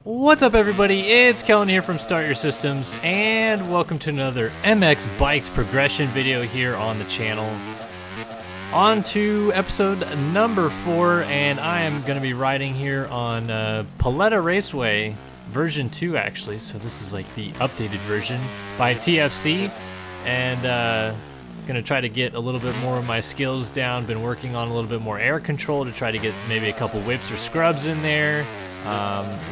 What's up, everybody? It's Kellen here from Start Your Systems, and welcome to another MX Bikes progression video here on the channel. On to episode number 4, and I am going to be riding here on Paleta Raceway version 2, actually. So this is like the updated version by TFC, and going to try to get a little bit more of my skills down. Been working on a little bit more air control to try to get maybe a couple whips or scrubs in there.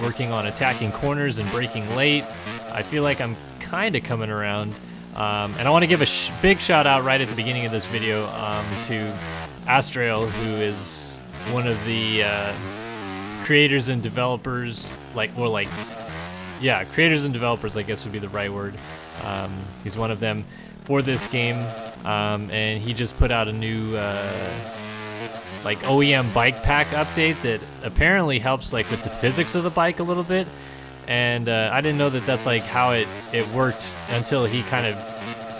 Working on attacking corners and braking late. I feel like I'm kind of coming around. And I want to give a big shout out right at the beginning of this video to Astrail, who is one of the creators and developers, creators and developers, I guess would be the right word. He's one of them for this game, and he just put out a new OEM bike pack update that apparently helps with the physics of the bike a little bit. And I didn't know that that's how it worked until he kind of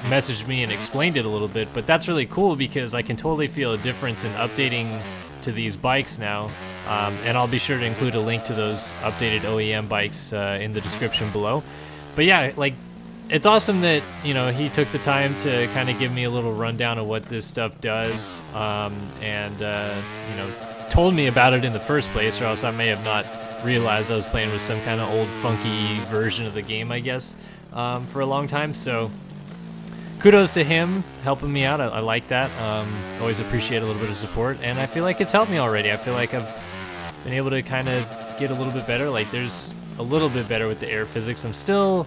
messaged me and explained it a little bit. But that's really cool because I can totally feel a difference in updating to these bikes now. And I'll be sure to include a link to those updated OEM bikes in the description below. But yeah, it's awesome that, he took the time to kind of give me a little rundown of what this stuff does, and told me about it in the first place, or else I may have not realized I was playing with some kind of old funky version of the game, I guess, for a long time. So kudos to him helping me out. I like that. Always appreciate a little bit of support, and I feel like it's helped me already. I feel like I've been able to kind of get a little bit better. There's a little bit better with the air physics. I'm still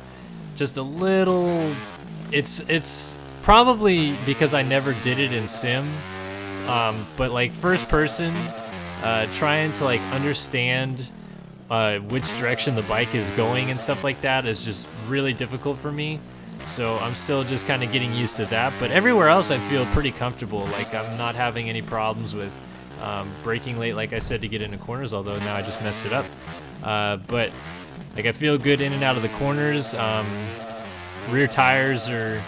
just a little, it's probably because I never did it in sim, but first person, trying to understand which direction the bike is going and stuff like that is just really difficult for me. So I'm still just kind of getting used to that, but everywhere else I feel pretty comfortable. I'm not having any problems with braking late, like I said, to get into corners, although now I just messed it up. But I feel good in and out of the corners. Rear tires are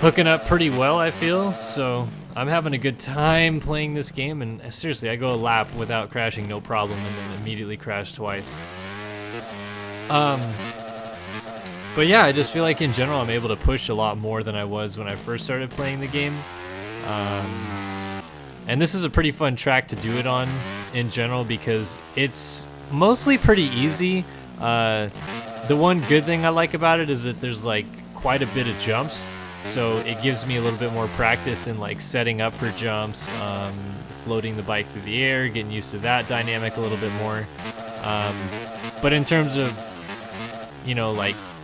hooking up pretty well, I feel. So I'm having a good time playing this game. And seriously, I go a lap without crashing, no problem, and then immediately crash twice. But yeah, I just feel like in general I'm able to push a lot more than I was when I first started playing the game. And this is a pretty fun track to do it on in general because it's mostly pretty easy. The one good thing I like about it is that there's quite a bit of jumps, so it gives me a little bit more practice in setting up for jumps, floating the bike through the air, getting used to that dynamic a little bit more. But in terms of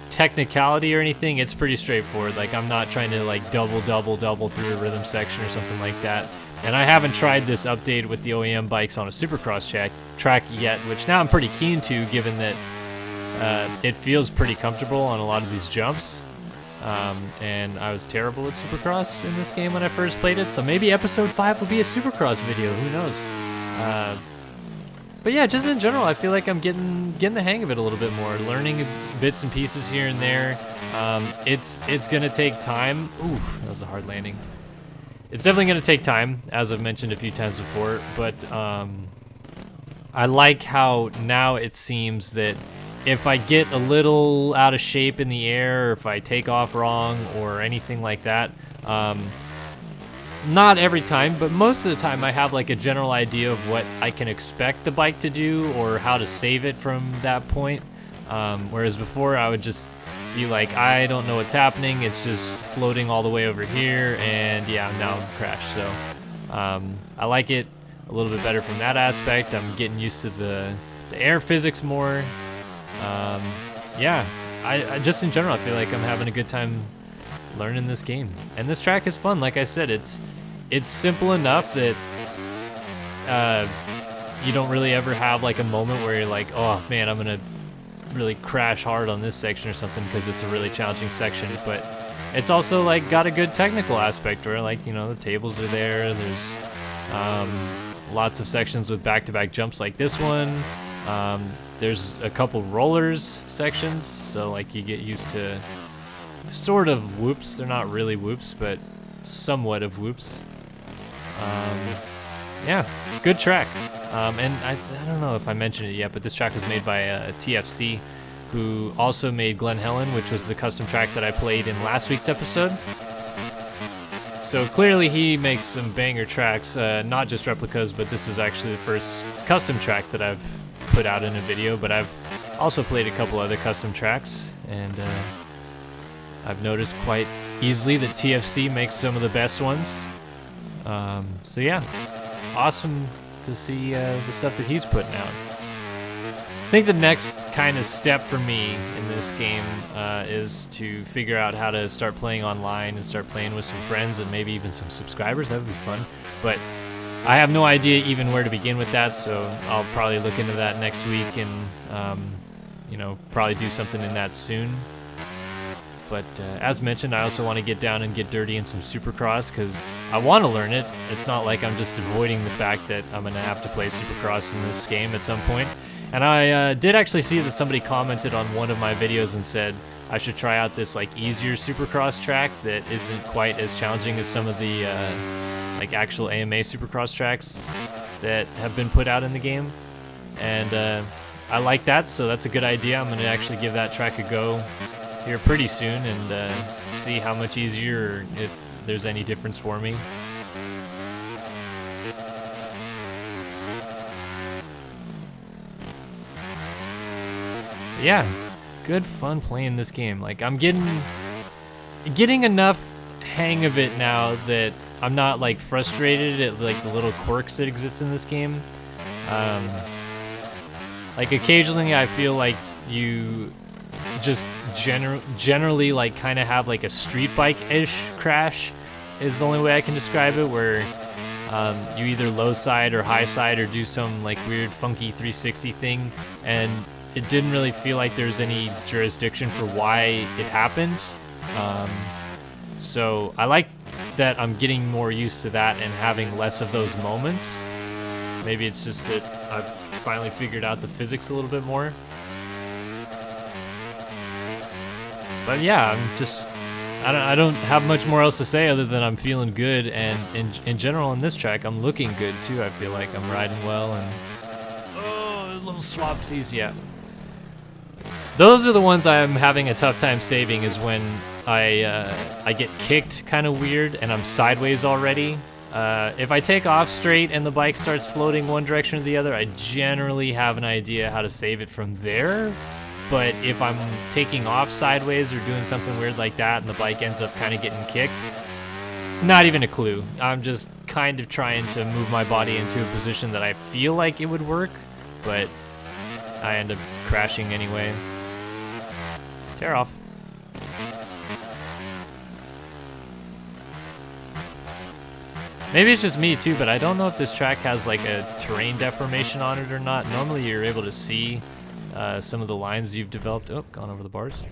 technicality or anything, it's pretty straightforward. I'm not trying to double through a rhythm section or something like that. And I haven't tried this update with the OEM bikes on a Supercross track yet, which now I'm pretty keen to, given that it feels pretty comfortable on a lot of these jumps. And I was terrible at Supercross in this game when I first played it, so maybe episode 5 will be a Supercross video, who knows. But yeah, just in general, I feel like I'm getting the hang of it a little bit more, learning bits and pieces here and there. It's gonna take time. Oof, that was a hard landing. It's definitely going to take time, as I've mentioned a few times before, but I like how now it seems that if I get a little out of shape in the air, or if I take off wrong or anything like that, not every time, but most of the time I have a general idea of what I can expect the bike to do or how to save it from that point, whereas before I would just be I don't know what's happening, it's just floating all the way over here, and yeah, now I'm crashed. So I like it a little bit better from that aspect. I'm getting used to the air physics more. Yeah, I just in general I feel like I'm having a good time learning this game, and this track is fun. Like I said, it's simple enough that you don't really ever have a moment where you're oh man, I'm gonna really crash hard on this section or something because it's a really challenging section. But it's also got a good technical aspect where the tables are there. There's lots of sections with back-to-back jumps like this one. There's a couple rollers sections, so you get used to sort of whoops. They're not really whoops, but somewhat of whoops. Yeah, good track. And I don't know if I mentioned it yet, but this track was made by TFC, who also made Glen Helen, which was the custom track that I played in last week's episode. So clearly he makes some banger tracks, not just replicas, but this is actually the first custom track that I've put out in a video, but I've also played a couple other custom tracks, and I've noticed quite easily that TFC makes some of the best ones. So yeah, awesome to see the stuff that he's putting out. I think the next kind of step for me in this game is to figure out how to start playing online and start playing with some friends and maybe even some subscribers. That would be fun. But I have no idea even where to begin with that, so I'll probably look into that next week and, you know, probably do something in that soon. But as mentioned, I also want to get down and get dirty in some Supercross because I want to learn it. It's not like I'm just avoiding the fact that I'm going to have to play Supercross in this game at some point. And I did actually see that somebody commented on one of my videos and said I should try out this like easier Supercross track that isn't quite as challenging as some of the like actual AMA Supercross tracks that have been put out in the game. And I like that, so that's a good idea. I'm going to actually give that track a go here pretty soon and see how much easier, or if there's any difference for me. Yeah, good fun playing this game. Like, I'm getting enough hang of it now that I'm not like frustrated at like the little quirks that exist in this game. Like occasionally I feel like you just generally like kind of have like a street bike-ish crash is the only way I can describe it, where you either low side or high side or do some like weird funky 360 thing, and it didn't really feel like there's any jurisdiction for why it happened. So I like that I'm getting more used to that and having less of those moments. Maybe it's just that I've finally figured out the physics a little bit more. But yeah, I don't have much more else to say other than I'm feeling good, and in general on this track I'm looking good too. I feel like I'm riding well, and oh, little swapsies, yeah. Those are the ones I'm having a tough time saving, is when I get kicked kind of weird and I'm sideways already. If I take off straight and the bike starts floating one direction or the other, I generally have an idea how to save it from there. But if I'm taking off sideways or doing something weird like that and the bike ends up kind of getting kicked, not even a clue. I'm just kind of trying to move my body into a position that I feel like it would work, but I end up crashing anyway. Tear off. Maybe it's just me too, but I don't know if this track has like a terrain deformation on it or not. Normally you're able to see some of the lines you've developed. Oh, gone over the bars.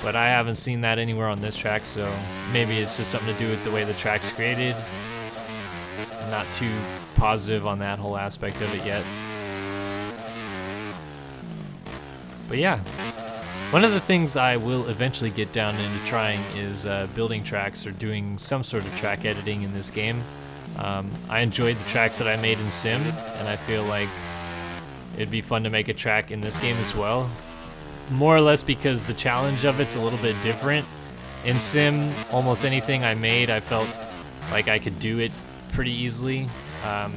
But I haven't seen that anywhere on this track, so maybe it's just something to do with the way the track's created. I'm not too positive on that whole aspect of it yet. But yeah, one of the things I will eventually get down into trying is building tracks or doing some sort of track editing in this game. I enjoyed the tracks that I made in Sim, and I feel like it'd be fun to make a track in this game as well. More or less because the challenge of it's a little bit different. In Sim, almost anything I made, I felt like I could do it pretty easily.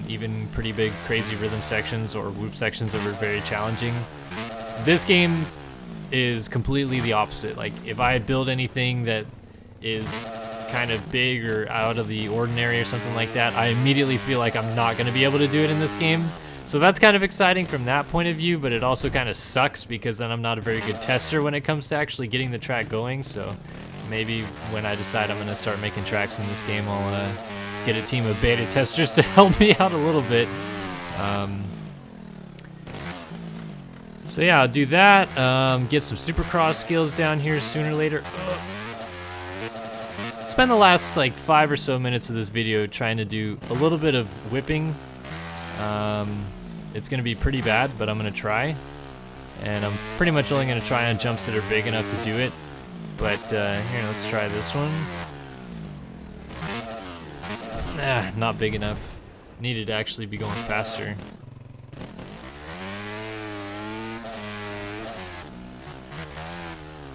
Even pretty big, crazy rhythm sections or whoop sections that were very challenging. This game is completely the opposite. Like, if I build anything that is kind of big or out of the ordinary or something like that, I immediately feel like I'm not going to be able to do it in this game. So that's kind of exciting from that point of view, but it also kind of sucks because then I'm not a very good tester when it comes to actually getting the track going. So maybe when I decide I'm going to start making tracks in this game, I'll get a team of beta testers to help me out a little bit. So yeah, I'll do that. Get some Supercross skills down here sooner or later. Spend the last like 5 or so minutes of this video trying to do a little bit of whipping. It's going to be pretty bad, but I'm going to try. And I'm pretty much only going to try on jumps that are big enough to do it. But here, let's try this one. Not big enough. Needed to actually be going faster.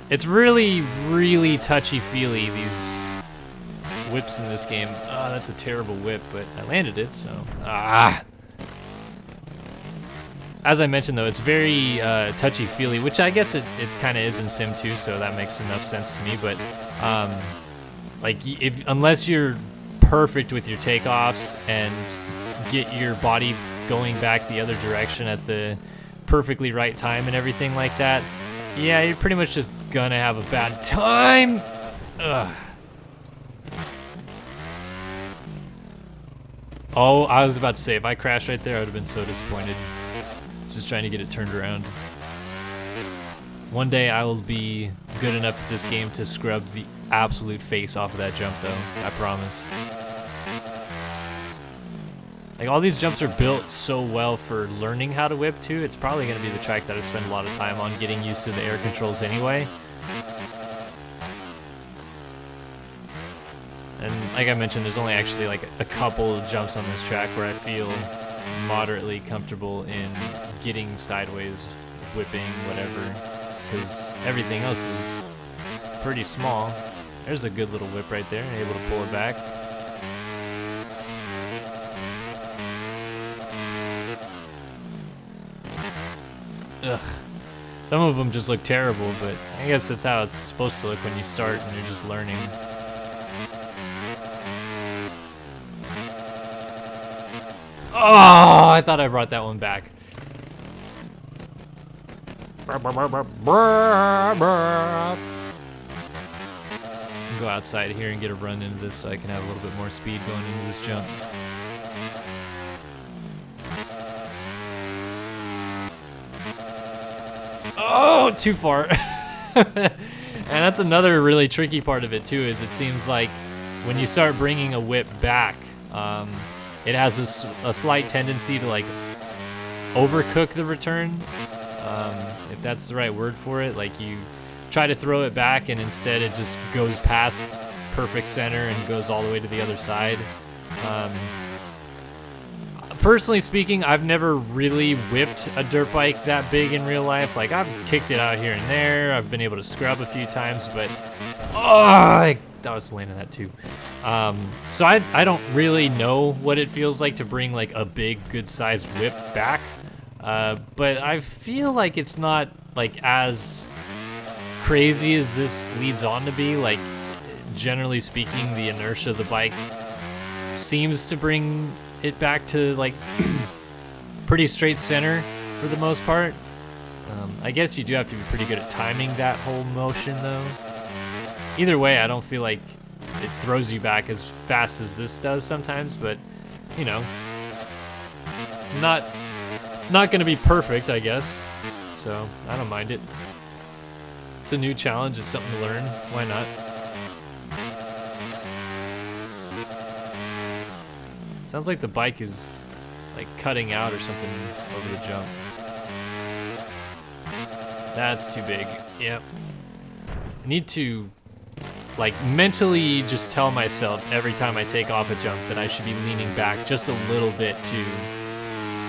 It's really, really touchy-feely, these whips in this game. Oh, that's a terrible whip, but I landed it, so... As I mentioned, though, it's very touchy-feely, which I guess it kind of is in Sim 2, so that makes enough sense to me, but... like, unless you're perfect with your takeoffs and get your body going back the other direction at the perfectly right time and everything like that, yeah, you're pretty much just gonna have a bad time. Ugh. Oh, I was about to say, if I crashed right there, I would have been so disappointed. Just trying to get it turned around. One day I will be good enough at this game to scrub the absolute face off of that jump, though. I promise. Like, all these jumps are built so well for learning how to whip, too. It's probably going to be the track that I spend a lot of time on getting used to the air controls anyway. And like I mentioned, there's only actually like a couple of jumps on this track where I feel moderately comfortable in getting sideways, whipping, whatever. Because everything else is pretty small. There's a good little whip right there, able to pull it back. Ugh. Some of them just look terrible, but I guess that's how it's supposed to look when you start and you're just learning. Oh, I thought I brought that one back. Go outside here and get a run into this so I can have a little bit more speed going into this jump. Oh, too far. And that's another really tricky part of it too, is it seems like when you start bringing a whip back, it has a slight tendency to like overcook the return, if that's the right word for it. Like, you try to throw it back and instead it just goes past perfect center and goes all the way to the other side. Personally speaking, I've never really whipped a dirt bike that big in real life. Like, I've kicked it out here and there, I've been able to scrub a few times, but I was landing that too. So I don't really know what it feels like to bring like a big, good-sized whip back, but I feel like it's not like as crazy as this leads on to be. Like, generally speaking, the inertia of the bike seems to bring it back to like pretty straight center for the most part. I guess you do have to be pretty good at timing that whole motion though. Either way, I don't feel like it throws you back as fast as this does sometimes, but you know, not gonna be perfect, I guess. So I don't mind it. It's a new challenge, it's something to learn. Why not? Sounds like the bike is like cutting out or something over the jump. That's too big. Yep. I need to like mentally just tell myself every time I take off a jump that I should be leaning back just a little bit too.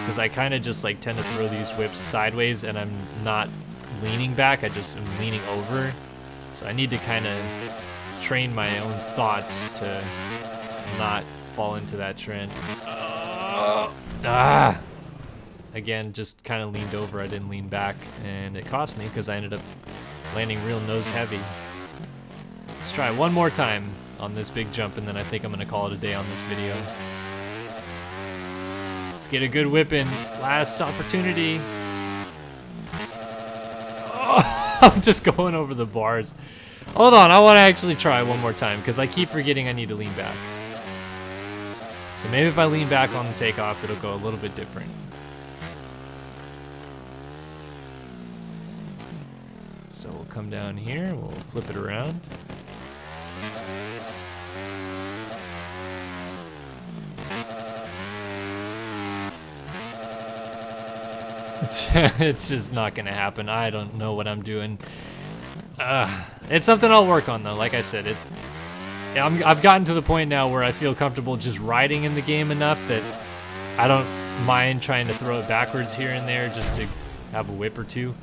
Because I kind of just like tend to throw these whips sideways and I'm not leaning back, I just am leaning over. So I need to kind of train my own thoughts to not fall into that trend. Again, just kind of leaned over, I didn't lean back, and it cost me because I ended up landing real nose heavy. Let's try one more time on this big jump, and then I think I'm gonna call it a day on this video. Let's get a good whip in. Last opportunity. Oh, I'm just going over the bars. Hold on, I want to actually try one more time because I keep forgetting I need to lean back. So maybe if I lean back on the takeoff, it'll go a little bit different. So we'll come down here, we'll flip it around. It's just not gonna happen. I don't know what I'm doing. It's something I'll work on though. Like I said, I've gotten to the point now where I feel comfortable just riding in the game enough that I don't mind trying to throw it backwards here and there just to have a whip or two.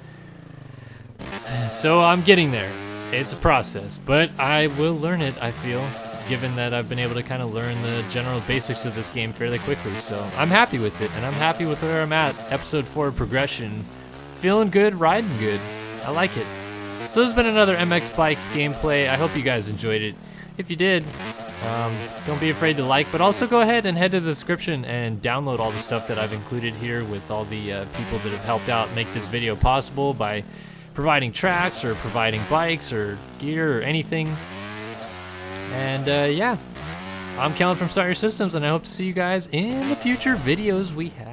So I'm getting there. It's a process, but I will learn it, I feel, given that I've been able to kind of learn the general basics of this game fairly quickly. So I'm happy with it, and I'm happy with where I'm at. Episode 4 Progression. Feeling good, riding good. I like it. So this has been another MX Bikes gameplay. I hope you guys enjoyed it. If you did, don't be afraid to like, but also go ahead and head to the description and download all the stuff that I've included here with all the people that have helped out make this video possible by providing tracks or providing bikes or gear or anything. And yeah, I'm Kellen from Start Your Systems, and I hope to see you guys in the future videos we have.